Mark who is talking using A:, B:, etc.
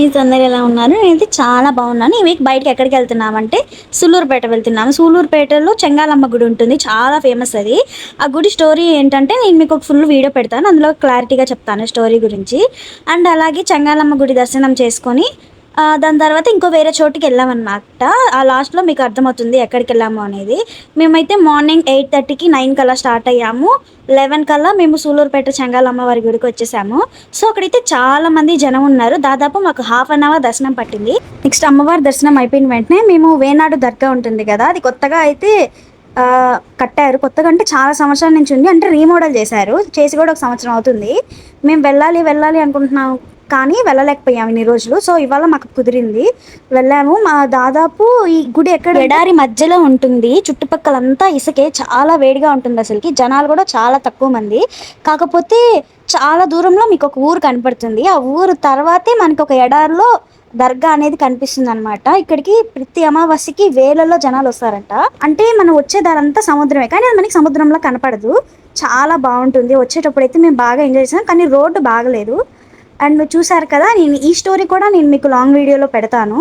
A: Friends అందరు ఎలా ఉన్నారు? నేనైతే చాలా బాగున్నాను. ఈ వీక్ బయటకి ఎక్కడికి వెళ్తున్నామంటే సూళ్ళూరుపేట వెళ్తున్నాము. సూళ్ళూరుపేటలో చెంగాలమ్మ గుడి ఉంటుంది, చాలా ఫేమస్ అది. ఆ గుడి స్టోరీ ఏంటంటే నేను మీకు ఒక ఫుల్ వీడియో పెడతాను, అందులో క్లారిటీగా చెప్తాను స్టోరీ గురించి. అండ్ అలాగే చెంగాలమ్మ గుడి దర్శనం చేసుకొని దాని తర్వాత ఇంకో వేరే చోటుకి వెళ్ళామన్నమాట. ఆ లాస్ట్లో మీకు అర్థమవుతుంది ఎక్కడికి వెళ్ళాము అనేది. మేమైతే మార్నింగ్ 8:30కి 9 కల్లా స్టార్ట్ అయ్యాము. 11 కల్లా మేము సూళ్ళూరుపేట చెంగాలమ్మ వారి గుడికి వచ్చేసాము. సో అక్కడైతే చాలా మంది జనం ఉన్నారు. దాదాపు మాకు హాఫ్ అన్ అవర్ దర్శనం పట్టింది. నెక్స్ట్ అమ్మవారి దర్శనం అయిపోయిన వెంటనే మేము వేనాడు దర్గా ఉంటుంది కదా, అది కొత్తగా అయితే కట్టారు. కొత్తగా అంటే చాలా సంవత్సరాల నుంచి ఉంది, అంటే రీమోడల్ చేశారు. చేసి కూడా ఒక సంవత్సరం అవుతుంది. మేము వెళ్ళాలి వెళ్ళాలి అనుకుంటున్నాం కానీ వెళ్ళలేకపోయాము ఇన్ని రోజులు. సో ఇవాళ మాకు కుదిరింది, వెళ్ళాము. మా దాదాపు ఈ గుడి ఎక్కడ ఎడారి మధ్యలో ఉంటుంది, చుట్టుపక్కలంతా ఇసుకే, చాలా వేడిగా ఉంటుంది అసలుకి. జనాలు కూడా చాలా తక్కువ మంది. కాకపోతే చాలా దూరంలో మీకు ఒక ఊరు కనపడుతుంది, ఆ ఊరు తర్వాతే మనకి ఒక ఎడారిలో దర్గా అనేది కనిపిస్తుంది అనమాట. ఇక్కడికి ప్రతి అమావాస్యకి వేలలో జనాలు వస్తారంట. అంటే మనం వచ్చే దారంతా సముద్రమే, కానీ అది మనకి సముద్రంలో కనపడదు. చాలా బాగుంటుంది. వచ్చేటప్పుడు అయితే మేము బాగా ఎంజాయ్ చేసాం, కానీ రోడ్డు బాగలేదు. అండ్ మీరు చూసారు కదా, నేను ఈ స్టోరీ కూడా నేను మీకు లాంగ్ వీడియోలో పెడతాను.